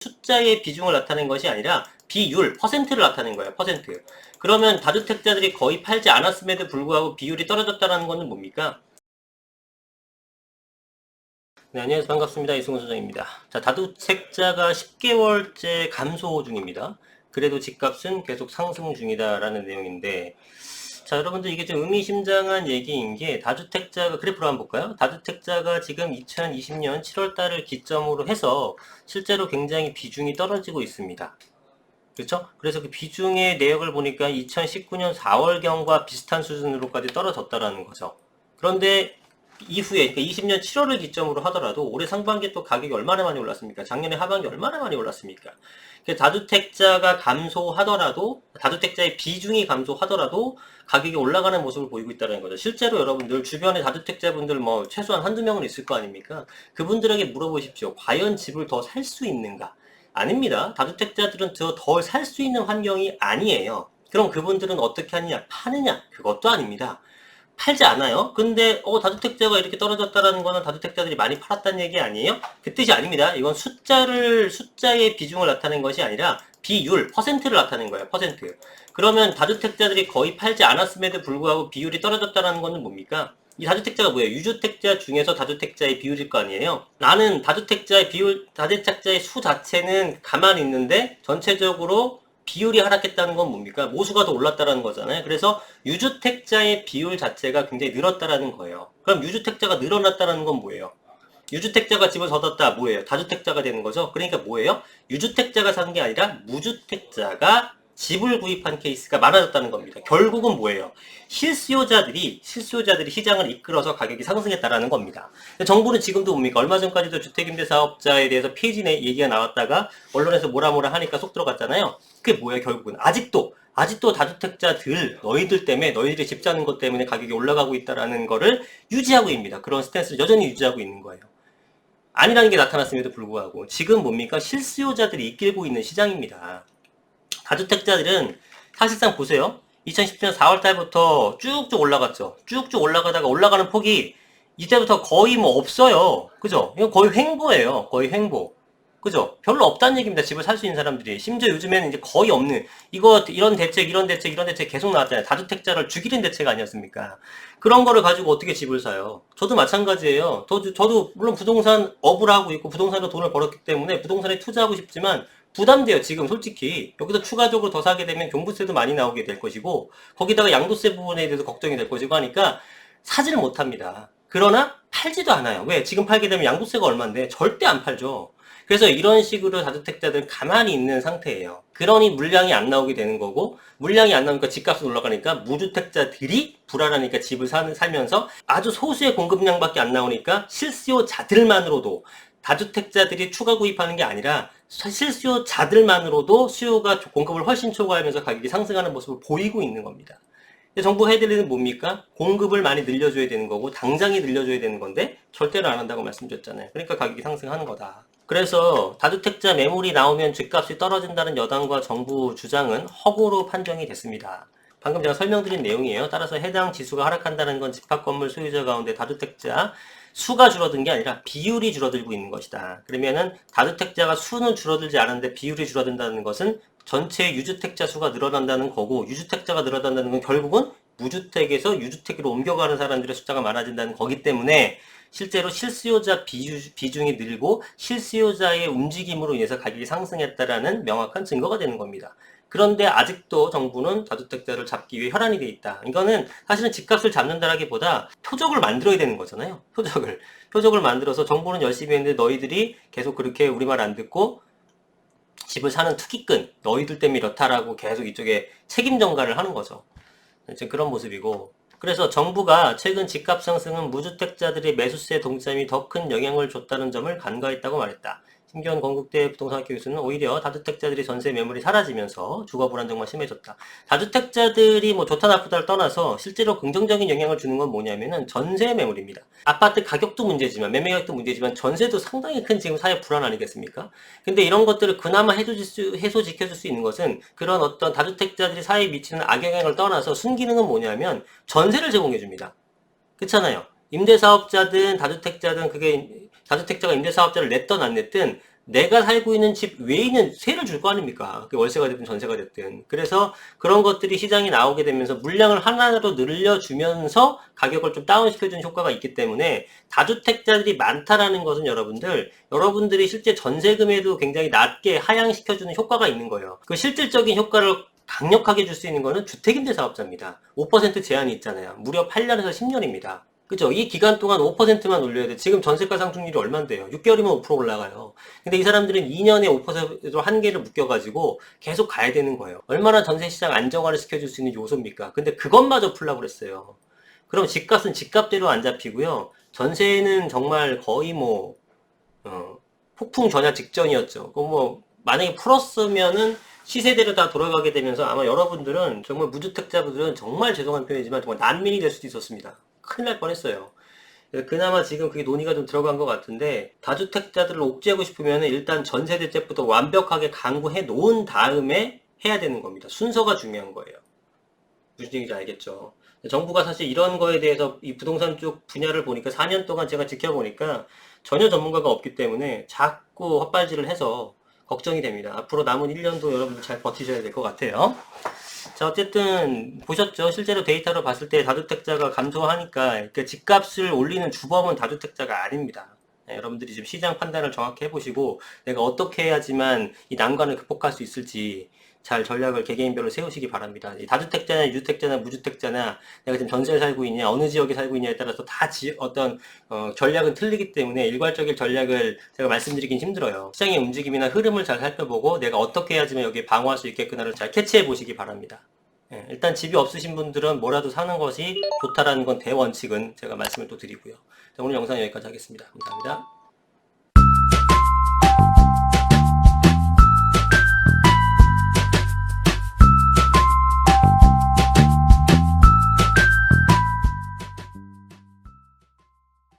숫자의 비중을 나타낸 것이 아니라 비율, 퍼센트를 나타낸 거예요. 퍼센트. 그러면 다주택자들이 거의 팔지 않았음에도 불구하고 비율이 떨어졌다는 것은 뭡니까? 네, 안녕하세요. 반갑습니다. 이승훈 소장입니다. 자, 다주택자가 10개월째 감소 중입니다. 그래도 집값은 계속 상승 중이다라는 내용인데, 자, 여러분들 이게 좀 의미심장한 얘기인 게 다주택자가 그래프로 한번 볼까요? 다주택자가 지금 2020년 7월 달을 기점으로 해서 실제로 굉장히 비중이 떨어지고 있습니다. 그렇죠? 그래서 그 비중의 내역을 보니까 2019년 4월경과 비슷한 수준으로까지 떨어졌다라는 거죠. 그런데 이후에, 그러니까 20년 7월을 기점으로 하더라도 올해 상반기에 또 가격이 얼마나 많이 올랐습니까? 작년에 하반기 얼마나 많이 올랐습니까? 다주택자가 감소하더라도, 다주택자의 비중이 감소하더라도 가격이 올라가는 모습을 보이고 있다는 거죠. 실제로 여러분들 주변에 다주택자분들 뭐 최소한 한두 명은 있을 거 아닙니까? 그분들에게 물어보십시오. 과연 집을 더 살 수 있는가? 아닙니다. 다주택자들은 더 살 수 있는 환경이 아니에요. 그럼 그분들은 어떻게 하느냐? 파느냐? 그것도 아닙니다. 팔지 않아요. 근데 다주택자가 이렇게 떨어졌다라는 거는 다주택자들이 많이 팔았다는 얘기 아니에요? 그 뜻이 아닙니다. 이건 숫자의 비중을 나타낸 것이 아니라 비율, 퍼센트를 나타낸 거예요. 퍼센트. 그러면 다주택자들이 거의 팔지 않았음에도 불구하고 비율이 떨어졌다라는 거는 뭡니까? 이 다주택자가 뭐예요? 유주택자 중에서 다주택자의 비율일 거 아니에요? 나는 다주택자의 비율, 다주택자의 수 자체는 가만히 있는데 전체적으로 비율이 하락했다는 건 뭡니까? 모수가 더 올랐다는 거잖아요. 그래서 유주택자의 비율 자체가 굉장히 늘었다라는 거예요. 그럼 유주택자가 늘어났다는 건 뭐예요? 유주택자가 집을 더 샀다 뭐예요? 다주택자가 되는 거죠. 그러니까 뭐예요? 유주택자가 사는 게 아니라 무주택자가 집을 구입한 케이스가 많아졌다는 겁니다. 결국은 뭐예요? 실수요자들이 시장을 이끌어서 가격이 상승했다라는 겁니다. 정부는 지금도 뭡니까? 얼마 전까지도 주택임대사업자에 대해서 폐지 얘기가 나왔다가 언론에서 뭐라 하니까 속 들어갔잖아요. 그게 뭐예요? 결국은 아직도 다주택자들, 너희들 때문에, 너희들이 집 사는 것 때문에 가격이 올라가고 있다라는 거를 유지하고 있습니다. 그런 스탠스를 여전히 유지하고 있는 거예요. 아니라는 게 나타났음에도 불구하고 지금 뭡니까? 실수요자들이 이끌고 있는 시장입니다. 다주택자들은 사실상 보세요. 2010년 4월 달부터 쭉쭉 올라갔죠. 쭉쭉 올라가다가 올라가는 폭이 이때부터 거의 뭐 없어요. 그죠? 이건 거의 횡보예요. 거의 횡보. 그죠? 별로 없다는 얘기입니다. 집을 살 수 있는 사람들이. 심지어 요즘에는 이제 거의 없는, 이런 대책 계속 나왔잖아요. 다주택자를 죽이는 대책 아니었습니까? 그런 거를 가지고 어떻게 집을 사요? 저도 마찬가지예요. 저도 물론 부동산 업을 하고 있고 부동산으로 돈을 벌었기 때문에 부동산에 투자하고 싶지만 부담돼요. 지금 솔직히 여기서 추가적으로 더 사게 되면 종부세도 많이 나오게 될 것이고 거기다가 양도세 부분에 대해서 걱정이 될 것이고 하니까 사지를 못합니다. 그러나 팔지도 않아요. 왜? 지금 팔게 되면 양도세가 얼마인데 절대 안 팔죠. 그래서 이런 식으로 다주택자들은 가만히 있는 상태예요. 그러니 물량이 안 나오게 되는 거고 물량이 안 나오니까 집값이 올라가니까 무주택자들이 불안하니까 집을 살면서 아주 소수의 공급량밖에 안 나오니까 실수요자들만으로도 다주택자들이 추가 구입하는 게 아니라 실수요자들만으로도 수요가 공급을 훨씬 초과하면서 가격이 상승하는 모습을 보이고 있는 겁니다. 정부가 해야 될 일은 뭡니까? 공급을 많이 늘려줘야 되는 거고 당장에 늘려줘야 되는 건데 절대로 안 한다고 말씀드렸잖아요. 그러니까 가격이 상승하는 거다. 그래서 다주택자 매물이 나오면 집값이 떨어진다는 여당과 정부 주장은 허구로 판정이 됐습니다. 방금 제가 설명드린 내용이에요. 따라서 해당 지수가 하락한다는 건 집합건물 소유자 가운데 다주택자 수가 줄어든 게 아니라 비율이 줄어들고 있는 것이다. 그러면은 다주택자가 수는 줄어들지 않았는데 비율이 줄어든다는 것은 전체 유주택자 수가 늘어난다는 거고 유주택자가 늘어난다는 건 결국은 무주택에서 유주택으로 옮겨가는 사람들의 숫자가 많아진다는 거기 때문에 실제로 실수요자 비중이 늘고 실수요자의 움직임으로 인해서 가격이 상승했다라는 명확한 증거가 되는 겁니다. 그런데 아직도 정부는 다주택자를 잡기 위해 혈안이 돼 있다. 이거는 사실은 집값을 잡는다라기보다 표적을 만들어야 되는 거잖아요. 표적을 만들어서 정부는 열심히 했는데 너희들이 계속 그렇게 우리 말 안 듣고 집을 사는 투기꾼, 너희들 때문에 이렇다라고 계속 이쪽에 책임 전가를 하는 거죠. 지금 그런 모습이고. 그래서 정부가 최근 집값 상승은 무주택자들의 매수세 동참이 더 큰 영향을 줬다는 점을 간과했다고 말했다. 신기현 건국대 부동산학교 교수는 오히려 다주택자들이 전세 매물이 사라지면서 주거 불안정만 심해졌다. 다주택자들이 뭐 좋다 나쁘다를 떠나서 실제로 긍정적인 영향을 주는 건 뭐냐면은 전세 매물입니다. 아파트 가격도 문제지만 매매 가격도 문제지만 전세도 상당히 큰 지금 사회 불안 아니겠습니까? 근데 이런 것들을 그나마 해소시켜줄 수 있는 것은 그런 어떤 다주택자들이 사회에 미치는 악영향을 떠나서 순기능은 뭐냐면 전세를 제공해 줍니다. 그렇잖아요. 임대사업자든 다주택자든 그게 다주택자가 임대사업자를 냈든 안 냈든 내가 살고 있는 집 외에 있는 세를 줄 거 아닙니까? 그게 월세가 됐든 전세가 됐든. 그래서 그런 것들이 시장에 나오게 되면서 물량을 하나로 늘려주면서 가격을 좀 다운시켜주는 효과가 있기 때문에 다주택자들이 많다라는 것은 여러분들이 실제 전세금에도 굉장히 낮게 하향시켜주는 효과가 있는 거예요. 그 실질적인 효과를 강력하게 줄 수 있는 거는 주택임대 사업자입니다. 5% 제한이 있잖아요. 무려 8년에서 10년입니다. 그죠? 이 기간 동안 5%만 올려야 돼. 지금 전세가 상승률이 얼만데요? 6개월이면 5% 올라가요. 근데 이 사람들은 2년에 5%로 한계를 묶여가지고 계속 가야 되는 거예요. 얼마나 전세 시장 안정화를 시켜줄 수 있는 요소입니까? 근데 그것마저 풀라고 그랬어요. 그럼 집값은 집값대로 안 잡히고요. 전세는 정말 거의 폭풍 전야 직전이었죠. 만약에 풀었으면은 시세대로 다 돌아가게 되면서 아마 여러분들은 정말 무주택자분들은 정말 죄송한 표현이지만 정말 난민이 될 수도 있었습니다. 큰일 날 뻔했어요. 그나마 지금 그게 논의가 좀 들어간 것 같은데 다주택자들을 옥죄고 싶으면 일단 전세대책부터 완벽하게 강구해 놓은 다음에 해야 되는 겁니다. 순서가 중요한 거예요. 무슨 얘기인지 알겠죠? 정부가 사실 이런 거에 대해서 이 부동산 쪽 분야를 보니까 4년 동안 제가 지켜보니까 전혀 전문가가 없기 때문에 자꾸 헛발질을 해서 걱정이 됩니다. 앞으로 남은 1년도 여러분들 잘 버티셔야 될 것 같아요. 자, 어쨌든 보셨죠? 실제로 데이터로 봤을 때 다주택자가 감소하니까 그 집값을 올리는 주범은 다주택자가 아닙니다. 네, 여러분들이 지금 시장 판단을 정확히 해보시고 내가 어떻게 해야지만 이 난관을 극복할 수 있을지 잘 전략을 개개인별로 세우시기 바랍니다. 이 다주택자나 유주택자나 무주택자나 내가 지금 전세에 살고 있냐 어느 지역에 살고 있냐에 따라서 다 전략은 틀리기 때문에 일괄적인 전략을 제가 말씀드리긴 힘들어요. 시장의 움직임이나 흐름을 잘 살펴보고 내가 어떻게 해야지만 여기에 방어할 수 있겠구나를 잘 캐치해 보시기 바랍니다. 예, 일단 집이 없으신 분들은 뭐라도 사는 것이 좋다라는 건 대원칙은 제가 말씀을 또 드리고요. 자, 오늘 영상 여기까지 하겠습니다. 감사합니다.